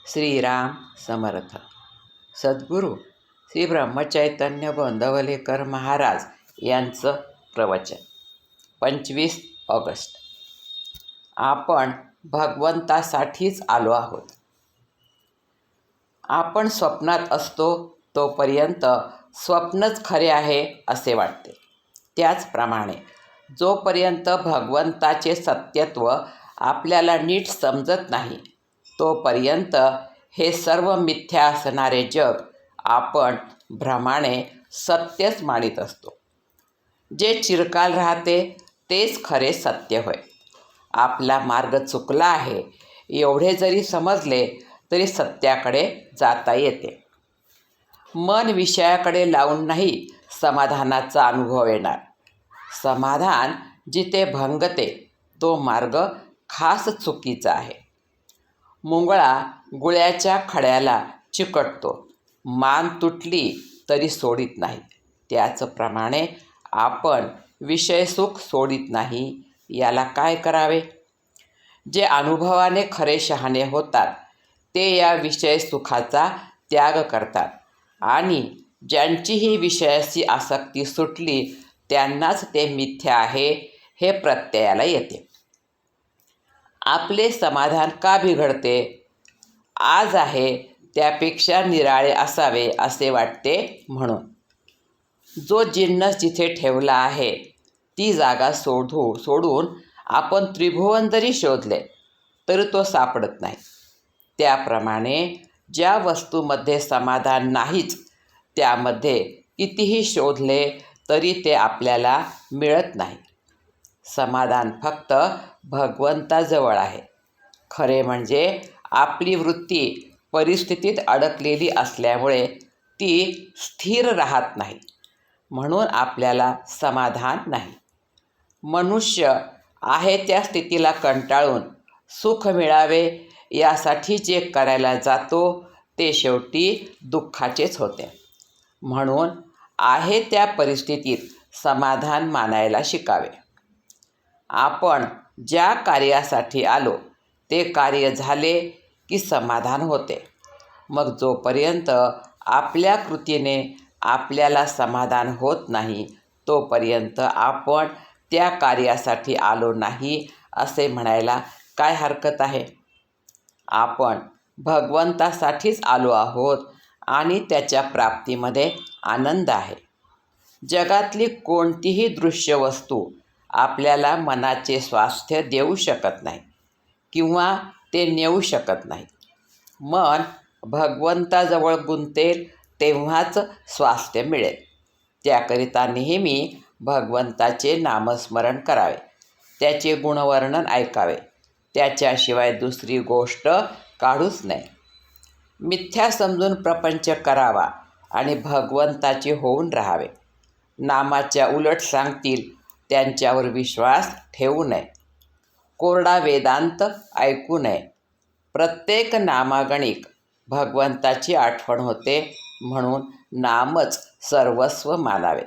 श्रीराम समर्थ. सद्गुरू श्री ब्रह्मचैतन्य गोंदवलेकर महाराज यांचं प्रवचन. 25 ऑगस्ट. आपण भगवंतासाठीच आलो आहोत. आपण स्वप्नात असतो तोपर्यंत स्वप्नच खरे आहे असे वाटते. त्याचप्रमाणे जोपर्यंत भगवंताचे सत्यत्व आपल्याला नीट समजत नाही तोपर्यंत हे सर्व मिथ्या असणारे जग आपण भ्रमाने सत्यच मानित असतो. जे चिरकाल राहते तेच खरे सत्य होय. आपला मार्ग चुकला आहे एवढे जरी समजले तरी सत्याकडे जाता येते. मन विषयाकडे लावून नाही समाधानाचा अनुभव येणार. समाधान जिथे भंगते तो मार्ग खास चुकीचा आहे. मुंगळा गुळ्याच्या खड्याला चिकटतो, मान तुटली तरी सोडित नाही. त्याचप्रमाणे आपण विषयसुख सोडित नाही. याला काय करावे? जे अनुभवाने खरे शहाणे होतात ते या विषयसुखाचा त्याग करतात आणि ज्यांची ही विषयाची आसक्ती सुटली त्यांनाच ते मिथ्या आहे हे प्रत्ययाला येते. आपले समाधान का बिघडते? आज आहे त्यापेक्षा निराळे असावे असे वाटते म्हणून. जो जिन्नस जिथे ठेवला आहे ती जागा सोडून आपण त्रिभुवन जरी शोधले तरी तो सापडत नाही. त्याप्रमाणे ज्या वस्तूमध्ये समाधान नाहीच त्यामध्ये कितीही शोधले तरी ते आपल्याला मिळत नाही. समाधान फक्त भगवंताजवळ आहे. खरे म्हणजे आपली वृत्ती परिस्थितीत अडकलेली असल्यामुळे ती स्थिर राहत नाही, म्हणून आपल्याला समाधान नाही. मनुष्य आहे त्या स्थितीला कंटाळून सुख मिळावे यासाठी जे करायला जातो ते शेवटी दुःखाचेच होते. म्हणून आहे त्या परिस्थितीत समाधान मानायला शिकावे. आपण ज्या कार्यासाठी आलो ते कार्य झाले की समाधान होते. मग जोपर्यंत आपल्या कृतीने आपल्याला समाधान होत नाही तोपर्यंत आपण त्या कार्यासाठी आलो नाही असे म्हणायला काय हरकत आहे? आपण भगवंतासाठीच आलो आहोत आणि त्याच्या प्राप्तीमध्ये आनंद आहे. जगातली कोणतीही दृश्य वस्तू आपल्याला मनाचे स्वास्थ्य देऊ शकत नाही किंवा ते नेऊ शकत नाही. मन भगवंताजवळ गुंतेल तेव्हाच स्वास्थ्य मिळेल. त्याकरिता नेहमी भगवंताचे नामस्मरण करावे, त्याचे गुणवर्णन ऐकावे. त्याच्याशिवाय दुसरी गोष्ट काढूच नये. मिथ्या समजून प्रपंच करावा आणि भगवंताचे होऊन राहावे. नामाच्या उलट सांगतील त्यांच्यावर विश्वास ठेवू नये. कोरडा वेदांत ऐकू नये. प्रत्येक नामागणिक भगवंताची आठवण होते म्हणून नामच सर्वस्व मानावे.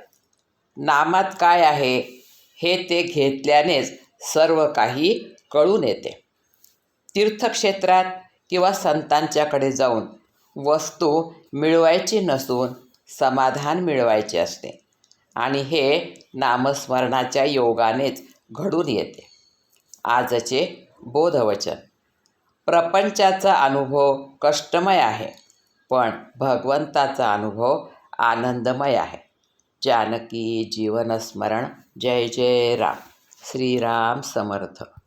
नामात काय आहे हे ते घेतल्यानेच सर्व काही कळून येते. तीर्थक्षेत्रात किंवा संतांच्याकडे जाऊन वस्तू मिळवायची नसून समाधान मिळवायचे असते आणि हे नामस्मरणाच्या योगानेच घडून येते. आजचे बोधवचन. प्रपंचाचा अनुभव कष्टमय आहे पण भगवंताचा अनुभव आनंदमय आहे. जानकी जीवनस्मरण. जय जय राम. श्रीराम समर्थ.